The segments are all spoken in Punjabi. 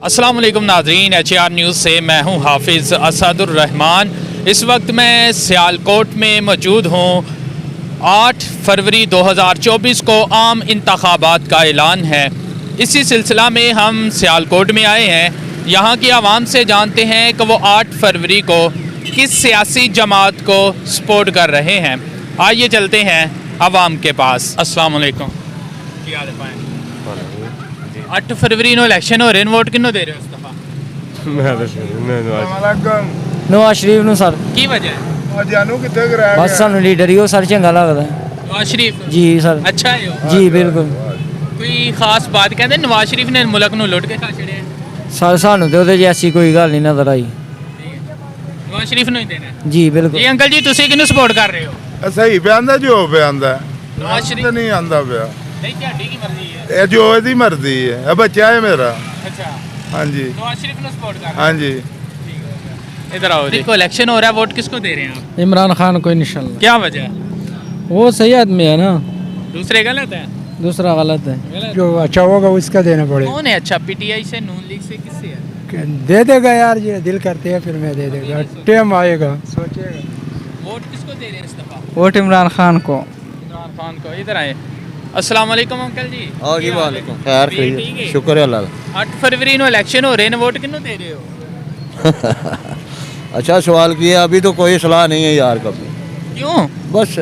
अस्सलाम वालेकुम नाज़रीन, HR न्यूज़ से मैं हूं हाफिज़ असदुर्रहमान। इस वक्त मैं सियालकोट में मौजूद हूं। 8 फरवरी 2024 को आम इंतखाबात का ऐलान है। इसी सिलसिला में हम सियालकोट में आए हैं। यहाँ की आवाम से जानते हैं कि वो 8 फरवरी को किस सियासी जमात को सपोर्ट कर रहे हैं। आइए चलते हैं आवाम के पास। अस्सलाम वालेकुम। क्या हाल है भाई? 8 फरवरी ਨੂੰ ਇਲੈਕਸ਼ਨ ਹੋ ਰਹੇ ਨੇ, ਵੋਟ ਕਿਹਨੂੰ ਦੇ ਰਹੇ ਹੋ ਇਸ ਦਫਾ? ਮੈਂ ਤਾਂ नवाज शरीफ ਨੂੰ ਸਰ। ਕੀ ਵਜ੍ਹਾ ਹੈ? ਜਾਨੂ ਕਿੱਥੇ ਕਰਾਇਆ ਬਸ ਸਾਨੂੰ ਲੀਡਰ ਹੀ ਉਹ ਸਰ ਚੰਗਾ ਲੱਗਦਾ। ਨਵਾਜ਼ ਸ਼ਰੀਫ ਜੀ ਸਰ। ਅੱਛਾ ਹੈ ਉਹ? ਜੀ ਬਿਲਕੁਲ। ਕੋਈ ਖਾਸ ਬਾਤ ਕਹਿੰਦੇ ਨਵਾਜ਼ ਸ਼ਰੀਫ ਨੇ ਮੁਲਕ ਨੂੰ ਲੁੱਟ ਕੇ ਖਾ ਛੜਿਆ? ਸਰ ਸਾਨੂੰ ਤੇ ਉਹਦੇ ਜੈਸੀ ਕੋਈ ਗੱਲ ਨਹੀਂ ਨਜ਼ਰ ਆਈ। ਨਵਾਜ਼ ਸ਼ਰੀਫ ਨੂੰ ਹੀ ਦੇਣਾ ਹੈ? ਜੀ ਬਿਲਕੁਲ। ਜੀ ਅੰਕਲ ਜੀ, ਤੁਸੀਂ ਕਿਹਨੂੰ ਸਪੋਰਟ ਕਰ ਰਹੇ ਹੋ? ਸਹੀ ਬਿਆਨਦਾ ਜੋ ਬਿਆਨਦਾ ਨਵਾਜ਼ ਸ਼ਰੀਫ ਨਹੀਂ ਆਂਦਾ ਪਿਆ। ਨਹੀਂ, ਤੁਹਾਡੀ ਕੀ ਮਰਜ਼ੀ ਹੈ? ਇਹ ਜੋ ਇਹਦੀ ਮਰਜ਼ੀ ਹੈ, ਇਹ ਬੱਚਾ ਹੈ ਮੇਰਾ। अच्छा, ਹਾਂਜੀ नवाज शरीफ ਨੂੰ सपोर्ट कर रहे ਹਾਂਜੀ। हो? इधर आओ जी। को इलेक्शन हो रहा है, वोट किसको दे रहे हैं आप? इमरान खान को इंशाल्लाह। क्या वजह है? वो सही आदमी है ना, दूसरे गलत है? दूसरा गलत है। गलत जो अच्छा होगा उसका देना पड़ेगा। कौन है अच्छा? PTI से, नून लीग से, किससे है? दे देगा यार, ये दिल करते हैं फिर मैं दे देगा, टाइम आएगा सोचेगा। वोट किसको दे रहे हैं इस दफा? वोट इमरान खान को। इमरान खान को। इधर आए। अस्सलाम वालेकुम अंकल जी। और जी वालेकुम खैर जी, ठीक है। शुक्र है अल्लाह का। 8 फरवरी ਨੂੰ इलेक्शन हो रहे हैं, वोट किन्नू दे रहे हो? अच्छा सवाल किया। अभी तो कोई सलाह नहीं है यार कभी। क्यों? बस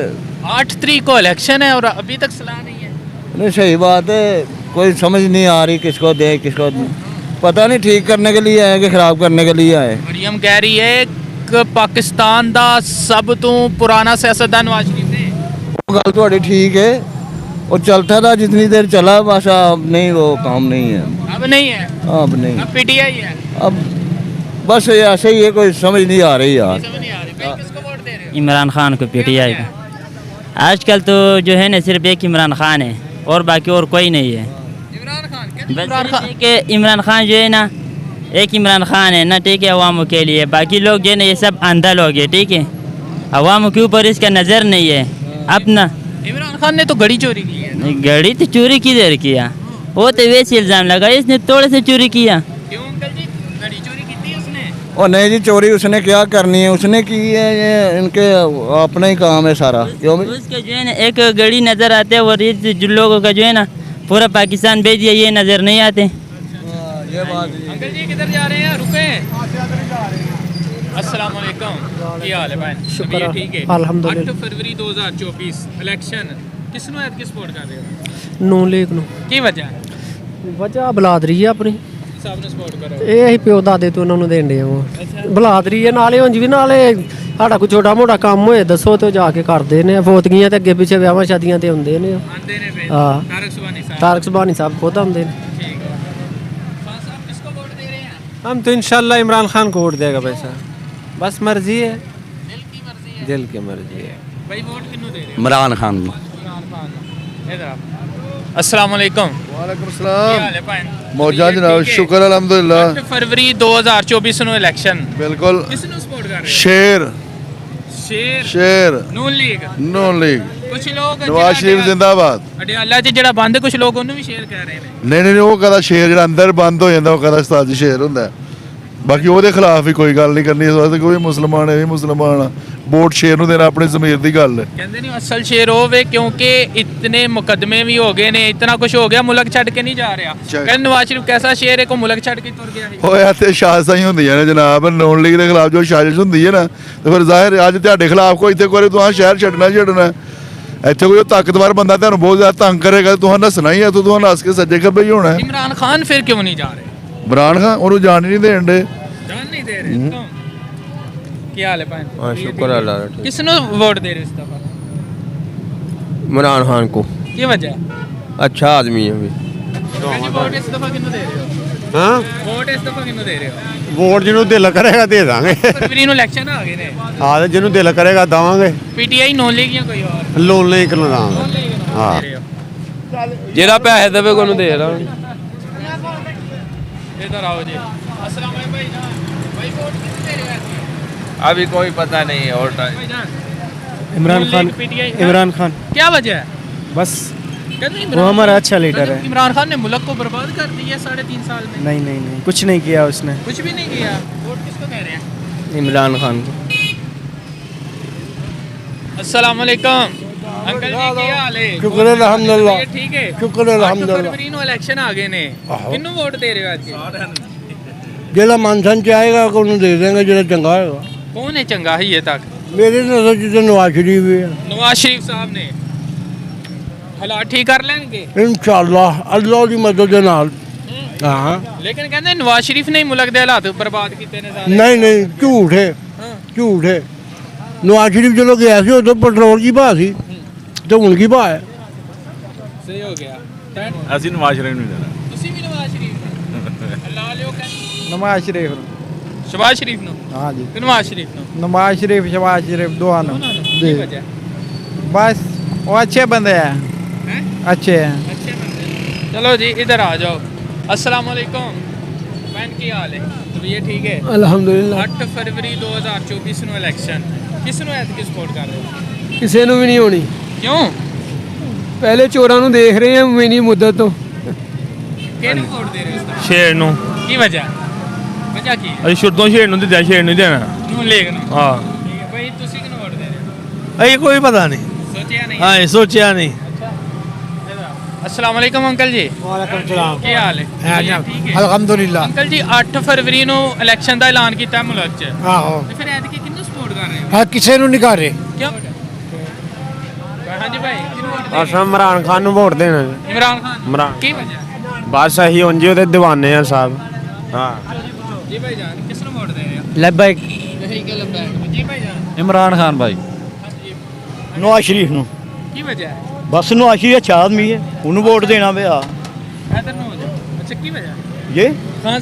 8 तारीख को इलेक्शन है और अभी तक सलाह नहीं है। नहीं सही बात है, कोई समझ नहीं आ रही किसको दे किसको पता नहीं। ठीक करने के लिए आए कि खराब करने के लिए आए। मरियम कह रही है कि पाकिस्तान दा सब तो पुराना सियासतदान नवाज शरीफ है। वो गल तो ठीक है, वो चलता था जितनी देर चला, बस अब नहीं, वो काम नहीं है। अब नहीं है, अब नहीं, अब PTI है। अब बस ऐसे ही है, कोई समझ नहीं आ रही यार। समझ नहीं आ रही। भाई किसको वोट दे रहे हो? इमरान खान को, PTI को। आजकल तो जो है ना सिर्फ एक इमरान खान है और बाकी और कोई नहीं है। इमरान खान क्या? बस इमरान सिर्फ खान एक इमरान खान जो है ना, एक इमरान खान है ना, ठीक है, अवामों के लिए। बाकी लोग जो है ना ये सब अंधा लोग है, ठीक है। अवामों के ऊपर इसका नज़र नहीं है अपना। इमरान खान ने तो घड़ी चोरी की है। गाड़ी तो चोरी किधर किया? वो तो वैसे इल्ज़ाम लगा, इसने थोड़े से चोरी किया। क्यों अंकल जी, घड़ी चोरी की थी उसने? और नहीं जी, चोरी उसने क्या करनी है, उसने की है, ये इनके अपना ही काम है सारा। क्यों भी? उसका जो है ना एक गाड़ी नज़र आते है और ये जो लोगों का जो है ना पूरा पाकिस्तान भेज दिया, ये नज़र नहीं आते। ये बात अंकल जी किधर जा रहे हैं? रुके। अस्सलाम वालेकुम। क्या हाल है भाई? शुक्र है, ठीक है। अल्हम्दुलिल्लाह। 8 फरवरी 2024 इलेक्शन किसनु ऐत की सपोर्ट कर रहे हो? नून लीग ਨੂੰ ਕੀ ਵਜ੍ਹਾ ਹੈ? ਵਜ੍ਹਾ ਬਲਾਦਰੀ ਹੈ ਆਪਣੀ। ਸਭ ਨੂੰ ਸਪੋਰਟ ਕਰੋ। ਇਹ ਅਸੀਂ ਪਿਓ ਦਾਦੇ ਤੋਂ ਉਹਨਾਂ ਨੂੰ ਦੇਂਦੇ ਆ ਉਹ ਬਲਾਦਰੀ ਹੈ। ਨਾਲੇ ਉਂਝ ਵੀ ਨਾਲੇ ਸਾਡਾ ਕੋਈ ਛੋਟਾ ਮੋਟਾ ਕੰਮ ਹੋਏ ਦੱਸੋ ਤੇ ਜਾ ਕੇ ਕਰਦੇ ਨੇ। ਫੋਤਗੀਆਂ ਤੇ ਅੱਗੇ ਪਿੱਛੇ ਵਿਆਹਾਂ ਸ਼ਾਦੀਆਂ ਤੇ ਹੁੰਦੇ ਨੇ। ਆਂਦੇ ਨੇ ਫਿਰ हाँ। ਤਾਰਕ ਸੁਬਾਨੀ ਸਾਹਿਬ। तारक सुबानी साहब खुद आते हैं। ठीक है। खान साहब किसको वोट दे रहे हैं? हम तो इंशाल्लाह इमरान खान को वोट देगा पैसा। बस मर्जी है, दिल की मर्जी है। दिल की मर्जी है। भाई वोट किन्नू दे रहे हो? इमरान खान इमरान खान। इधर आप। अस्सलाम वालेकुम। ਵਾਲੇਕੁਮ ਕੀ ਸਲਾਮ। ਹਾਲ ਹੈ ਭਾਈ? ਮੌਜਾਂ ਜਨਾਬ, ਠੀਕ ਹੈ। ਸ਼ੁਕਰ ਅਲਹਮਦੁਲਿਲਾ। 8 ਫਰਵਰੀ 2024 ਨੂੰ ਇਲੈਕਸ਼ਨ ਬਿਲਕੁਲ ਕਿਸ ਨੂੰ ਸਪੋਰਟ ਕਰ ਰਹੇ ਸ਼ੇਰ ਹੋ? ਸ਼ੇਰ ਸ਼ੇਰ ਨੂਨ ਲੀਗ। ਨੋ ਲੀਗ ਕੁਝ ਲੋਕ ਨਵਾਜ਼ ਸ਼ਰੀਫ ਜ਼ਿੰਦਾਬਾਦ। ਅਡਿਆਲਾ 'ਚ ਜਿਹੜਾ ਬੰਦ, ਕੁਝ ਲੋਕ ਉਹਨੂੰ ਵੀ ਸ਼ੇਰ ਕਹਿ ਰਹੇ ਨੇ। ਨਹੀਂ ਨਹੀਂ ਉਹ ਕਹਦਾ ਸ਼ੇਰ ਜਿਹੜਾ ਅੰਦਰ ਬੰਦ ਹੋ ਜਾਂਦਾ ਉਹ ਕਹਦਾ ਉਸਤਾਦ ਸ਼ੇਰ ਹੁੰਦਾ। ਬਾਕੀ ਉਹਦੇ ਖਿਲਾਫ ਵੀ ਕੋਈ ਗੱਲ ਨਹੀਂ ਕਰਨੀ। ਇਸ ਵਾਸਤੇ ਕੋਈ ਮੁਸਲਮਾਨ ਹੈ ਵੀ ਮੁਸਲਮਾਨ ਆ, ਵੋਟ ਸ਼ੇਰ ਨੂੰ ਦੇਣਾ ਆਪਣੀ ਜ਼ਮੀਰ ਦੀ ਗੱਲ ਹੈ। ਕਹਿੰਦੇ ਨਹੀਂ ਅਸਲ ਸ਼ੇਰ ਹੋਵੇ ਕਿਉਂਕਿ ਇਤਨੇ ਮੁਕੱਦਮੇ ਵੀ ਹੋ ਗਏ ਨੇ, ਇਤਨਾ ਕੁਝ ਹੋ ਗਿਆ, ਮੁਲਕ ਛੱਡ ਕੇ ਨਹੀਂ ਜਾ ਰਿਹਾ। ਕਹਿੰਦੇ ਨਵਾਜ਼ ਸ਼ਰੀਫ ਕੈਸਾ ਸ਼ੇਰ ਹੈ ਕੋ ਮੁਲਕ ਛੱਡ ਕੇ ਤੁਰ ਗਿਆ ਹੈ। ਉਹ ਇੱਥੇ ਸਾਜ਼ਿਸ਼ਾਂ ਹੀ ਹੁੰਦੀਆਂ ਨੇ ਜਨਾਬ। ਨੌਨ ਲੀਗ ਦੇ ਖਿਲਾਫ ਜੋ ਸਾਜ਼ਿਸ਼ ਹੁੰਦੀ ਹੈ ਨਾ, ਤੇ ਫਿਰ ਜ਼ਾਹਿਰ ਅੱਜ ਤੁਹਾਡੇ ਖਿਲਾਫ ਕੋਈ ਇੱਥੇ ਕੋਈ ਤੁਹਾਂ ਸ਼ਹਿਰ ਛੱਡਣਾ ਛੱਡਣਾ। ਇੱਥੇ ਕੋਈ ਤਾਕਤਵਰ ਬੰਦਾ ਤੁਹਾਨੂੰ ਬਹੁਤ ਜ਼ਿਆਦਾ ਤੰਗ ਕਰੇਗਾ, ਤੁਹਾਂ ਨੱਸਣਾ ਹੀ ਹੈ, ਤੁਹਾਂ ਨੱਸ ਕੇ ਸੱਜੇ ਖੱਬੇ ਹੀ ਹੋਣਾ ਹੈ। इमरान खान फिर क्यों नहीं जा रहे? ਇਮਰਾਨ ਖਾਨ ਉਹਨੂੰ ਜਾਣ ਹੀ ਨਹੀਂ ਦੇਣ ਦੇ। जान नहीं दे रहे तुम? क्या हाल है भाई? हाँ, शुक्र है अल्लाह का। किसने वोट दे रहे हो इस दफा? इमरान खान को। की वजह? अच्छा आदमी है भी। वोट इस दफा किन्नू दे रहे हो? हाँ, वोट इस दफा किन्नू दे रहे हो? वोट जिन्हों दिल करेगा दे देंगे। फरवरी ਨੂੰ ਇਲੈਕਸ਼ਨ ਆ ਗਏ ਨੇ। हाँ, तो जिन्हों दिल करेगा देवांगे। PTI ਨੌਨ ਲੀਗ ਜਾਂ ਕੋਈ ਹੋਰ? लोन नहीं करना देंगे। हाँ। ਜਿਹੜਾ ਪੈਸੇ ਦੇਵੇ ਕੋਨੂੰ ਦੇ ਰਹਾ इधर आओ जी। अस्सलाम वालेकुम भाईजान। भाई वोट किसको दे रहे हो? अभी कोई पता नहीं और भाईजान इमरान खान। PTI इमरान खान। क्या वजह है? बस वो हमारा अच्छा लीडर है। इमरान खान ने मुल्क को बर्बाद कर दिया 3.5 साल में। नहीं नहीं नहीं, कुछ नहीं किया उसने। कुछ भी नहीं किया। वोट किसको दे रहे हैं? इमरान खान को। अस्सलाम वालेकुम अंकल जी की हाल है? शुक्र है अल्हम्दुलिल्लाह। ये ठीक है। शुक्र है अल्हम्दुलिल्लाह। फरवरी ਨੂੰ ਇਲੈਕਸ਼ਨ ਆ ਗਏ ਨੇ ਕਿੰਨੂੰ ਵੋਟ ਦੇ ਰਹੇ ਹੋ ਅੱਜ? ਜਿਹੜਾ ਮਨਸਨ ਚ ਆਏਗਾ ਉਹਨੂੰ ਦੇ ਦੇਂਗੇ ਜਿਹੜਾ ਚੰਗਾ ਹੋਏਗਾ। ਕੌਣ ਹੈ ਚੰਗਾ ਹੈ ਇਹ ਤੱਕ? ਮੇਰੇ ਨਜ਼ਰ ਚ ਤਾਂ ਨਵਾਜ਼ ਸ਼ਰੀਫ ਹੀ ਹੈ। ਨਵਾਜ਼ ਸ਼ਰੀਫ ਸਾਹਿਬ ਨੇ ਹਾਲਾਤ ਠੀਕ ਕਰ ਲੈਣਗੇ ਇਨਸ਼ਾਅੱਲਾ ਅੱਲਾਹ ਦੀ ਮਦਦ ਦੇ ਨਾਲ। ਹਾਂ ਲੇਕਿਨ ਕਹਿੰਦੇ ਨਵਾਜ਼ ਸ਼ਰੀਫ ਨੇ ਹੀ ਮੁਲਕ ਦੇ ਹਾਲਾਤ ਬਰਬਾਦ ਕੀਤੇ ਨੇ ਸਾਰੇ। ਨਹੀਂ ਨਹੀਂ ਝੂਠ ਹੈ ਝੂਠ ਹੈ। ਨਵਾਜ਼ ਸ਼ਰੀਫ ਜਦੋਂ ਗਿਆ ਸੀ ਉਦੋਂ ਪੈਟਰੋਲ ਕੀ ਭਾਅ ਸੀ ਤੇ ਹੁਣ ਕੀ ਭਾਅ ਹੈ। ਸਹੀ ਹੋ ਗਿਆ। ਅਸੀਂ ਨਵਾਜ਼ ਸ਼ਰੀਫ ਨੂੰ ਦੇਣਾ। ਤੁਸੀਂ ਵੀ ਨਵਾਜ਼ ਸ਼ਰੀਫ ਲਾ ਲਿਓ ਕਹਿੰਦੇ नवाज शरीफ ਸ਼ਬਾਜ਼ ਸ਼ਰੀਫ ਨੂੰ हाँ जी ਕਿ ਨਵਾਜ਼ ਸ਼ਰੀਫ ਨੂੰ? नवाज शरीफ शबाज शरीफ दोनों ਕੀ ਵਜ੍ਹਾ बस वो अच्छे बंदे हैं हैं? अच्छे हैं अच्छे बंदे। चलो जी इधर आ जाओ। अस्सलाम वालेकुम बहन की हाल है? ये ठीक है ਅਲਹਮਦੁਲਿਲਾ 8 फरवरी 2024 ਨੂੰ ਇਲੈਕਸ਼ਨ ਕਿਸ ਨੂੰ ਐਤਕੀ ਸਪੋਰਟ ਕਰ ਰਹੇ ਹੋ? ਕਿਸੇ ਨੂੰ ਵੀ ਨਹੀਂ ਹੋਣੀ। ਕਿਉਂ? ਪਹਿਲੇ ਚੋਰਾਂ ਨੂੰ ਦੇਖ ਰਹੇ ਹਾਂ ਮੈਨੀ ਮੁੱਦਤ ਤੋਂ। ਕਿਹਨੂੰ ਵੋਟ ਦੇ ਰਹੇ ਹੋ? ਸ਼ੇਰ ਨੂੰ ਕੀ ਵਜ੍ਹਾ ਵਜ੍ਹਾ ਕੀ ਹੈ? ਅਸੀਂ ਸ਼ੁਰੂ ਤੋਂ ਸ਼ੇਰ ਨੂੰ ਦਿੱਤਾ, ਸ਼ੇਰ ਨੂੰ ਦੇਣਾ। ਨੂੰ ਲੇਖ ਨੂੰ ਹਾਂ ਠੀਕ ਹੈ ਭਾਈ ਤੁਸੀਂ ਕਿਹਨੂੰ ਵੋਟ ਦੇ ਰਹੇ ਹੋ? ਇਹ ਕੋਈ ਪਤਾ ਨਹੀਂ। ਸੋਚਿਆ ਨਹੀਂ? ਹਾਂ ਇਹ ਸੋਚਿਆ ਨਹੀਂ। अस्सलाम वालेकुम अंकल जी। ਵਾਲੇਕੁਮ ਸਲਾਮ। ਕੀ ਹਾਲ ਹੈ? ਠੀਕ ਹੈ ਅਲਹਮਦੁਲਿਲਾ। ਅੰਕਲ ਜੀ 8 ਫਰਵਰੀ ਨੂੰ ਇਲੈਕਸ਼ਨ ਦਾ ਐਲਾਨ ਕੀਤਾ ਹੈ ਮੁਲਕ 'ਚ ਆਹੋ ਤੇ ਫਿਰ ਐਤਕੀ ਕਿਹਨੂੰ ਸਪੋਰਟ ਕਰ ਰਹੇ ਹੋ? ਆ ਕਿਸੇ ਨੂੰ ਨਹੀਂ ਕਰ ਰਹੇ। ਕਿਉਂ? ਹਾਂਜੀ ਭਾਈ ਕਿਹਨੂੰ ਵੋਟ ਦੇ ਅਸਾਂ ਇਮਰਾਨ ਖਾਨ ਨੂੰ ਵੋਟ ਦੇਣਾ। ਇਮਰਾਨ ਖਾਨ इमरान ਕੀ ਵਜ੍ਹਾ? बस अही उंजे ਉਹਦੇ दीवाने हैं साहब। हाँ ਜੀ ਭਾਈ ਜਾਨ ਕਿਸ ਨੂੰ ਵੋਟ ਦੇ ਰਹੇ ਹੋ? लबैक यही गलत है जी भाई जान। इमरान खान भाई ਨਵਾਜ਼ ਸ਼ਰੀਫ ਨੂੰ की वजह है? ਬਸ ਨਵਾਜ਼ ਸ਼ਰੀਫ ਅੱਛਾ ਆਦਮੀ ਹੈ ਉਹਨੂੰ ਵੋਟ ਦੇਣਾ ਪਿਆ। इधर न हो जाओ। अच्छा की वजह? ਜੀ खान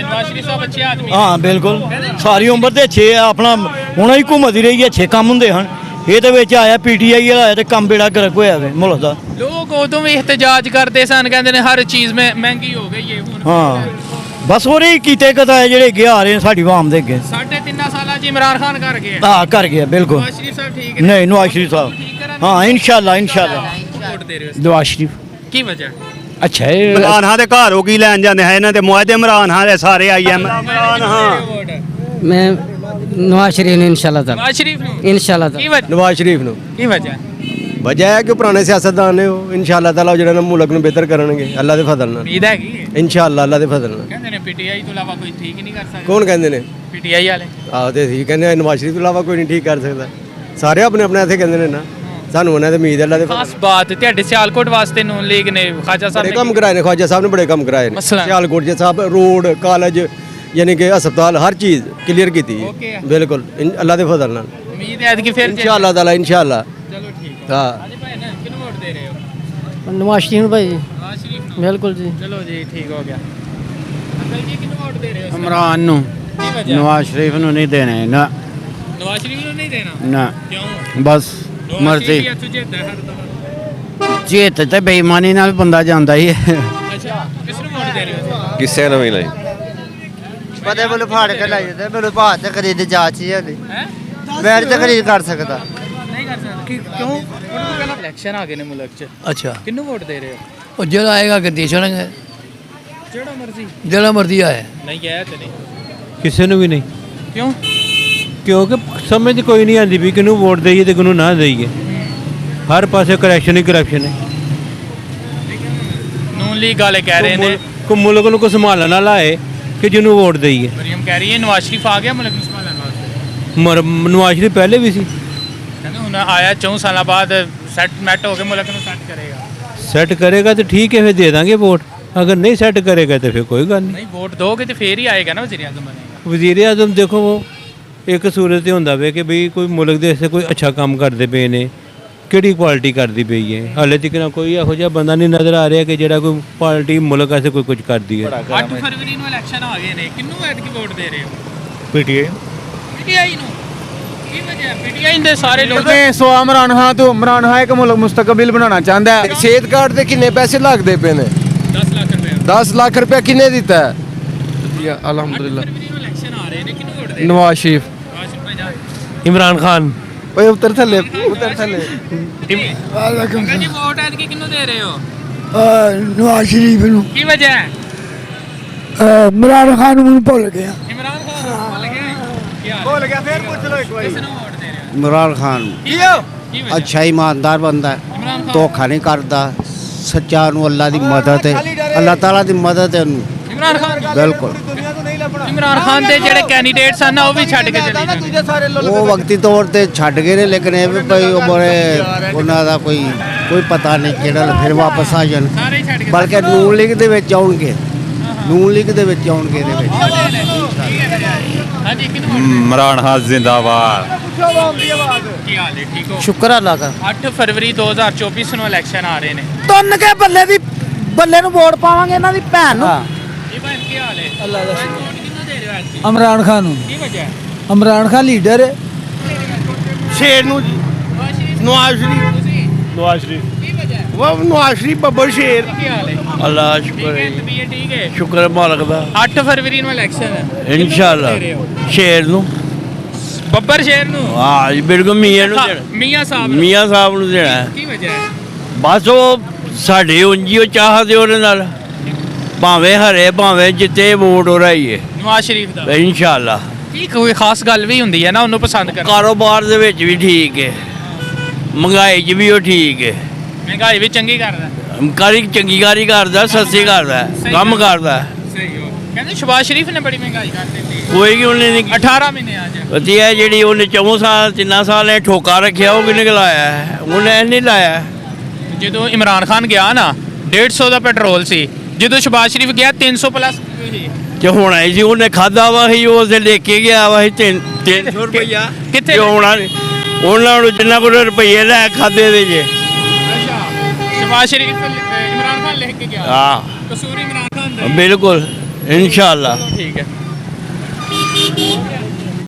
नवाज शरीफ साहब अच्छे आदमी हैं। ਹਾਂ ਬਿਲਕੁਲ ਸਾਰੀ ਉਮਰ ਦੇ ਅੱਛੇ ਆ ਆਪਣਾ ਹੁਣ ਹੀ ਘੁੰਮਦੀ ਰਹੀ ਹੈ ਅੱਛੇ ਕੰਮ ਹੁੰਦੇ ਹਨ। ਇਹ ਦੇ ਵਿੱਚ ਆਇਆ ਪੀਟੀਆਈ ਵਾਲਾ ਆਇਆ ਤੇ ਕੰਮ ਬੇੜਾ ਗਰਕ ਹੋਇਆ ਵੇ ਮੁਲਕ ਦਾ। लोग उदों भी एहतजाज करते सन कहते ने हर चीज में महंगी हो गई है हुन ਹਾਂ ਬਸ ਉਹਨੇ ਹੀ ਕੀਤੇ ਕਦਾ ਜਿਹੜੇ ਅੱਗੇ ਆ ਰਹੇ ਨੇ ਸਾਡੀ ਆਵਾਮ ਦੇ ਅੱਗੇ। 3.5 ਸਾਲਾਂ ਚ ਇਮਰਾਨ ਖਾਨ ਕਰ ਗਏ ਹਾਂ ਕਰ ਗਿਆ ਬਿਲਕੁਲ। नवाज शरीफ साहब ठीक है ਨਹੀਂ ਨਵਾਜ਼ ਸ਼ਰੀਫ ਸਾਹਿਬ ਹਾਂ ਇਨਸ਼ਾਅੱਲਾ ਇਨਸ਼ਾਅੱਲਾ। वोट दे रहे हो? ਨਵਾਜ਼ ਸ਼ਰੀਫ की वजह? ਅੱਛਾ ਹੈ। ਇਮਰਾਨ ਖਾਨ ਦੇ ਘਰ ਉਹ ਕੀ ਲੈਣ ਜਾਂਦੇ ਹੈ ਇਹਨਾਂ ਦੇ ਮੁਆਦੇ ਇਮਰਾਨ ਖਾਨ ਦੇ ਸਾਰੇ ਆਈ ਐਮ इमरान वोट ਮੈਂ ਨਵਾਜ਼ ਸ਼ਰੀਫ ਨੂੰ ਇਨਸ਼ਾਅੱਲਾ नवाज शरीफ नु ਇਨਸ਼ਾਅੱਲਾ की वजह? नवाज शरीफ ਨੂੰ की वजह? ਵਜ੍ਹਾ ਹੈ ਕਿ ਪੁਰਾਣੇ ਸਿਆਸਤਦਾਨ ਨੇ ਉਹ ਇਨਸ਼ਾਅੱਲਾ ਤਾਲਾ ਜਿਹੜਾ ਨਾ ਮੁਲਕ ਨੂੰ ਬਿਹਤਰ ਕਰਨਗੇ ਅੱਲਾ ਦੇ ਫਜ਼ਲ ਨਾਲ। उम्मीद है की ਇਨਸ਼ਾਅੱਲਾ ਅੱਲਾ ਦੇ ਫਜ਼ਲ ਨਾਲ। कहते ने पीटीआई तो अलावा कोई ठीक ही नहीं कर सकता। ਕੌਣ ਕਹਿੰਦੇ ਨੇ? पीटीआई वाले ਆਹ ਤੇ ਅਸੀਂ ਕਹਿੰਦੇ ਹਾਂ ਨਵਾਜ਼ ਸ਼ਰੀਫ ਤੋਂ ਇਲਾਵਾ ਕੋਈ ਨਹੀਂ ਠੀਕ ਕਰ ਸਕਦਾ। ਸਾਰੇ ਆਪਣੇ ਆਪਣੇ ਇੱਥੇ ਕਹਿੰਦੇ ਨੇ ਨਾ ਸਾਨੂੰ ਉਹਨਾਂ ਤੇ ਉਮੀਦ ਹੈ ਅੱਲਾ ਦੇ ਫਜ਼ਲ। खास बात ਤੁਹਾਡੇ ਸਿਆਲਕੋਟ ਵਾਸਤੇ ਨੂੰ ਲੀਗ ਨੇ ਖਾਜਾ ਸਾਹਿਬ ਬੜੇ ਨੇ ਕੰਮ ਕਰਾਏ ਨੇ ਖਵਾਜਾ ਸਾਹਿਬ ਨੇ ਬੜੇ ਕੰਮ ਕਰਾਏ ਨੇ ਮਸਲਾ? ਸਿਆਲਕੋਟ ਜੀ ਸਾਹਿਬ ਰੋਡ ਕਾਲਜ ਯਾਨੀ ਕਿ ਹਸਪਤਾਲ ਹਰ ਚੀਜ਼ ਕਲੀਅਰ ਕੀਤੀ Okay ਹੈ ਹੈ। ਬਿਲਕੁਲ ਅੱਲਾ ਦੇ ਫਜ਼ਲ ਨਾਲ उम्मीद है कि फिर ਇਨਸ਼ਾਅੱਲਾ ਤਾਲਾ ਇਨਸ਼ਾਅੱਲਾ। चलो ठीक है। ਹਾਂ ਹਾਂਜੀ ਭਾਈ ਨਾ ਕਿਹਨੂੰ ਵੋਟ ਦੇ ਰਹੇ ਹੋ? ਨਵਾਜ਼ ਸ਼ਰੀਫ ਭਾਈ नवाज शरीफ ਨੂੰ ਬਿਲकुਲ ਜੀ। चलो जी ठीक हो गया। अंकल जी किहਨੂੰ वोट दे रहे हो? इमरान नु की वजह? नवाज शरीफ नु नहीं देने ना नवाज शरीफ को नहीं देना ना क्यों? बस नवाज मर्जी शरीफ ही अच्छू जिद्द है हर दफा। जीत ते बेईमानी नाल बंदा जांदा ही है अच्छा किसਨੂੰ वोट दे रहे हो? ਕਿਸੇ ਨੂੰ ਵੀ ਨਹੀਂ। ਪਤੇ ਬੋਲ ਫਾੜ ਕੇ ਲਾਈ ਜਾਂਦੇ ਮੈਨੂੰ ਭਾਅ ਤੇ ਖਰੀਦ ਜਾਂਚ ਹੀ ਹਲੇ हैं? ਮੈਂ ਤੇ ਖਰੀਦ ਕਰ ਸਕਦਾ। नहीं कर सकते क्यों? इलेक्शन आ गए ने मुल्क च ਅੱਛਾ किहਨੂੰ वोट दे रहे हो? ਉਹ ਜਿਹੜਾ ਆਏਗਾ ਗੱਦੀ ਚੜਾਂਗੇ जेड़ा मर्जी ਜਿਹੜਾ ਮਰਜ਼ੀ ਆਏ। नहीं गया तो नहीं ਕਿਸੇ ਨੂੰ ਵੀ ਨਹੀਂ, क्यों? ਕਿਉਂਕਿ ਸਮਝ ਕੋਈ ਨਹੀਂ ਆਉਂਦੀ ਵੀ ਕਿਹਨੂੰ ਵੋਟ ਦੇਈਏ ਤੇ ਕਿਹਨੂੰ ਨਾ ਦੇਈਏ। ਹਰ ਪਾਸੇ ਕਰੈਕਸ਼ਨ ਹੀ ਕਰੈਕਸ਼ਨ ਹੈ। नून लीग वाले कह रहे ने ਕੋ ਮੁਲਕ ਨੂੰ ਕੋ ਸੰਭਾਲਣ ਵਾਲਾ ਹੈ ਕਿ ਜਿਹਨੂੰ ਵੋਟ ਦੇਈਏ। मरियम कह रही है नवाज शरीफ आ गया मुल्क ਨੂੰ ਸੰਭਾਲਣ ਵਾਸਤੇ। ਨਵਾਜ਼ ਸ਼ਰੀਫ ਪਹਿਲੇ ਵੀ ਸੀ। ਕਹਿੰਦੇ ਹੁਣ ਆਇਆ 4 ਸਾਲਾਂ ਬਾਅਦ ਸੈਟਮੈਂਟ ਹੋ ਕੇ ਮੁਲਕ ਨੂੰ ਸੈੱਟ ਕਰੇਗਾ। ਸੈੱਟ ਕਰੇਗਾ ਤਾਂ ਠੀਕ ਹੈ, ਫਿਰ ਦੇ ਦਾਂਗੇ ਵੋਟ। ਅਗਰ ਨਹੀਂ ਸੈੱਟ ਕਰੇਗਾ ਤਾਂ ਫਿਰ ਕੋਈ ਗੱਲ ਨਹੀਂ। नहीं वोट दोगे तो फिर ही आएगा ना वज़ीर आज़म बनेगा। ਵਜ਼ੀਰ ਆਜ਼ਮ ਦੇਖੋ ਇੱਕ ਸੂਰਤ ਤੇ ਹੁੰਦਾ ਵੇ ਕਿ ਵੀ ਕੋਈ ਮੁਲਕ ਦੇ ਵਾਸਤੇ ਕੋਈ ਅੱਛਾ ਕੰਮ ਕਰਦੇ ਪਏ ਨੇ, ਕਿਹੜੀ ਪਾਰਟੀ ਕਰਦੀ ਪਈ ਹੈ। ਹਾਲੇ ਤੱਕ ਨਾ ਕੋਈ ਇਹੋ ਜਿਹਾ ਬੰਦਾ ਨਹੀਂ ਨਜ਼ਰ ਆ ਰਿਹਾ ਕਿ ਜਿਹੜਾ ਕੋਈ ਪਾਰਟੀ ਮੁਲਕ ਵਾਸਤੇ ਕੋਈ ਕੁਝ ਕਰਦੀ ਹੈ। 8 ਫਰਵਰੀ ਨੂੰ ਇਲੈਕਸ਼ਨ ਆ ਗਏ ਨੇ ਕਿਹਨੂੰ ਐਤਕੀ ਵੋਟ ਦੇ ਰਹੇ ਹੋ? ਪੀਟੀਆਈ ਪੀਟੀਆਈ ਨੂੰ ਕੀ ਵਜ੍ਹਾ ਹੈ? ਪੀਟੀਆਈ ਦੇ ਸਾਰੇ ਲੋਕ ਸੋ ਇਮਰਾਨ ਖਾਨ ਤੋਂ ਇਮਰਾਨ ਖਾਨ ਇੱਕ ਮੁਲਕ ਮੁਸਤਕਬਲ ਬਣਾਉਣਾ ਚਾਹੁੰਦਾ ਹੈ। ਸਿਹਤ ਕਾਰਡ ਤੇ ਕਿੰਨੇ ਪੈਸੇ ਲੱਗਦੇ ਪਏ ਨੇ? 10 ਲੱਖ ਰੁਪਏ 10 ਲੱਖ ਰੁਪਏ ਕਿੰਨੇ ਦਿੱਤਾ ਹੈ? 8 ਫਰਵਰੀ ਨੂੰ ਇਲੈਕਸ਼ਨ ਆ ਰਹੇ ਨੇ ਕਿਹਨੂੰ ਵੋਟ ਦੇ ਰਹੇ ਹੋ? ਨਵਾਜ਼ ਸ਼ਰੀਫ। ਆਸ਼ਿਫ ਭਾਈ ਜਾਨ ਇਮਰਾਨ ਖਾਨ ਓਏ ਉੱਤਰ ਥੱਲੇ ਉੱਤਰ ਥੱਲੇ ਕਹਿੰਦੀ ਵੋਟ ਐਤਕੀ ਕਿਹਨੂੰ ਦੇ ਰਹੇ ਹੋ? ਨਵਾਜ਼ ਸ਼ਰੀਫ ਨੂੰ ਕੀ ਵਜ੍ਹਾ ਹੈ? ਇਮਰਾਨ ਖਾਨ ਨੂੰ ਭੁੱਲ ਗਿਆ ਇਮਰਾਨ ਖਾਨ ਭੁੱਲ ਗਏ? ਕੀ ਹਾਲ ਹੈ? ਭੁੱਲ ਗਿਆ ਫੇਰ ਪੁੱਛ ਲਓ ਇੱਕ ਵਾਰੀ ਕਿਸ ਨੂੰ ਵੋਟ ਦੇ ਰਹੇ ਹੋ? ਇਮਰਾਨ ਖਾਨ ਕੀ ਵਜ੍ਹਾ? ਅੱਛਾ ਇਮਾਨਦਾਰ ਬੰਦਾ ਹੈ, ਇਮਰਾਨ ਖਾਨ ਧੋਖਾ ਨਹੀਂ ਕਰਦਾ, ਸੱਚਾ ਨੂੰ ਅੱਲਾ ਦੀ ਮਦਦ ਹੈ, ਅੱਲਾਹ ਤਾਲਾ ਦੀ ਮਦਦ ਹੈ ਉਹਨੂੰ ਇਮਰਾਨ ਖਾਨ ਬਿਲਕੁਲ। ਦੁਨੀਆ ਤੋਂ ਨਹੀਂ ਲੱਭਣਾ ਇਮਰਾਨ ਖਾਨ ਦੇ ਜਿਹੜੇ ਕੈਂਡੀਡੇਟਸ ਹਨ ਉਹ ਵੀ ਛੱਡ ਕੇ ਚਲੇ ਜਾਂਦੇ। ਦੂਜੇ ਸਾਰੇ ਉਹ ਵਕਤੀ ਤੌਰ ਤੇ ਛੱਡ ਗਏ ਨੇ, ਲੇਕਿਨ ਇਹ ਵੀ ਭਾਈ ਉਹ ਬੜੇ ਉਹਨਾਂ ਦਾ ਕੋਈ ਪਤਾ ਨਹੀਂ ਕਿਹੜਾ ਫਿਰ ਵਾਪਸ ਆ ਜਾਣ, ਸਾਰੇ ਹੀ ਛੱਡ ਕੇ ਬਲਕਿ ਨੂਨ ਲੀਗ ਦੇ ਵਿੱਚ ਆਉਣਗੇ, ਨੂਨ ਲੀਗ ਦੇ ਵਿੱਚ ਆਉਣਗੇ ਇਹਦੇ ਵਿੱਚ। ਹਾਂਜੀ ਕਿਹਨੂੰ ਵੋਟ ਇਮਰਾਨ ਖਾਨ ਜ਼ਿੰਦਾਬਾਦ। ਕੀ ਹਾਲ ਹੈ? ਠੀਕ ਹੋ? ਸ਼ੁਕਰ ਅੱਲਾ ਦਾ। 8 ਫਰਵਰੀ 2024 ਨੂੰ ਇਲੈਕਸ਼ਨ ਆ ਰਹੇ ਨੇ। ਤੁੰਨ ਕੇ ਬੱਲੇ ਨੂੰ ਵੋਟ ਪਾਵਾਂਗੇ ਇਹਨਾਂ ਦੀ ਭੈਣ ਨੂੰ। ਜੀ ਭਾਈ ਕੀ ਹਾਲ ਹੈ? ਅੱਲਾਹ ਦਾ ਸ਼ੁਕਰ। ਵੋਟ ਕਿਹਨੂੰ ਦੇ ਰਹੇ ਹੋ ਐਤਕੀ? ਇਮਰਾਨ ਖਾਨ ਨੂੰ ਕੀ ਵਜ੍ਹਾ ਹੈ? ਇਮਰਾਨ ਖਾਨ ਲੀਡਰ ਹੈ ਸ਼ੇਰ ਨੂੰ ਨਵਾਜ਼ ਸ਼ਰੀਫ ਤੁਸੀਂ ਨਵਾਜ਼ ਸ਼ਰੀਫ ਕੀ ਵਜ੍ਹਾ ਹੈ? ਉਹ ਨਵਾਜ਼ ਸ਼ਰੀਫ ਬੱਬਰ ਸ਼ੇਰ ਕੀ ਹਾਲ ਹੈ? ਅੱਲਾਹ ਠੀਕ ਸ਼ੁਕਰ ਹੈ ਹੈ ਤਬੀਅਤ ਠੀਕ ਹੈ? ਸ਼ੁਕਰ ਮਾਲਕ ਦਾ 8 ਫਰਵਰੀ ਨੂੰ ਇਲੈਕਸ਼ਨ ਹੈ। ਇਨਸ਼ਾਅੱਲਾ ਦੇ ਰਹੇ ਹੋ? ਸ਼ੇਰ ਨੂੰ ਬੱਬਰ ਸ਼ੇਰ ਨੂੰ? ਹਾਂ ਜੀ ਬਿਲਕੁਲ ਮੀਆਂ ਨੂੰ ਦੇਣਾ ਮੀਆਂ ਸਾਹਿਬ ਨੂੰ? ਮੀਆਂ ਸਾਹਿਬ ਨੂੰ ਦੇਣਾ ਹੈ। ਕੀ ਵਜ੍ਹਾ ਹੈ? ਬਸ ਉਹ ਸਾਡੇ ਉਂਝੀ ਉਹ ਚਾਹਦੇ ਉਹਦੇ ਨਾਲ ਭਾਵੇਂ ਹਰੇ ਭਾਵੇਂ ਜਿੱਤੇ ਵੋਟ ਹੋ ਰਹੀ ਹੈ ਨਵਾਜ਼ ਸ਼ਰੀਫ ਦਾ? ਇਨਸ਼ਾਅੱਲਾ। ਕੀ ਕੋਈ ਖਾਸ ਗੱਲ ਵੀ ਹੁੰਦੀ ਹੈ ਨਾ ਉਹਨੂੰ ਪਸੰਦ ਕਰਨਾ? ਕਾਰੋਬਾਰ ਦੇ ਵਿੱਚ ਵੀ ਠੀਕ ਹੈ, ਮਹਿੰਗਾਈ 'ਚ ਵੀ ਉਹ ਠੀਕ ਹੈ, ਮਹਿੰਗਾਈ ਵੀ ਚੰਗੀ ਕਰਦਾ? ਚੰਗੀ ਕਾਰੀ ਕਰਦਾ, ਸਸਤੀ ਕਰਦਾ, ਕੰਮ ਕਰਦਾ। ਸਹੀ ਹੋ। ਕਹਿੰਦੇ ਸ਼ਬਾਜ਼ ਸ਼ਰੀਫ ਨੇ ਬੜੀ ਮਹਿੰਗਾਈ ਕਰ ਦਿੱਤੀ। ਕੋਈ ਕਿ ਉਹਨੇ ਨਹੀਂ 18 ਮਹੀਨੇ ਅੱਜ ਵਧੀਆ ਜਿਹੜੀ ਉਹਨੇ 4 ਸਾਲ 3 ਸਾਲ ਨੇ ਠੋਕਾ ਰੱਖਿਆ ਉਹ ਕਿਹਨੇ ਲਾਇਆ ਹੈ? ਉਹਨੇ ਨਹੀਂ ਲਾਇਆ। ਜਦੋਂ ਇਮਰਾਨ ਖਾਨ ਗਿਆ ਨਾ 150 ਦਾ ਪੈਟਰੋਲ ਸੀ, ਜਦੋਂ ਸ਼ਬਾਜ਼ ਸ਼ਰੀਫ ਗਿਆ 300 ਪਲੱਸ ਸੀ। ਤੇ ਹੁਣ ਆਈ ਸੀ ਉਹਨੇ ਖਾਦਾ ਵਾ ਸੀ, ਉਹ ਤੇ ਲੈ ਕੇ ਗਿਆ ਵਾ ਸੀ 300 ਰੁਪਇਆ ਕਿੱਥੇ ਹੋਣਾ ਉਹਨਾਂ ਨੂੰ ਜਿੰਨਾ ਕੋਲ ਰੁਪਈਏ ਲੈ ਖਾਦੇ ਦੇ ਜੇ। ਅੱਛਾ ਸ਼ਬਾਜ਼ ਸ਼ਰੀਫ ਇਮਰਾਨ ਖਾਨ ਲੈ ਕੇ ਗਿਆ? ਹਾਂ ਕਸੂਰ ਇਮਰਾਨ ਖਾਨ ਦਾ? ਬਿਲकुल इंशाल्लाह। ਠੀਕ ਹੈ।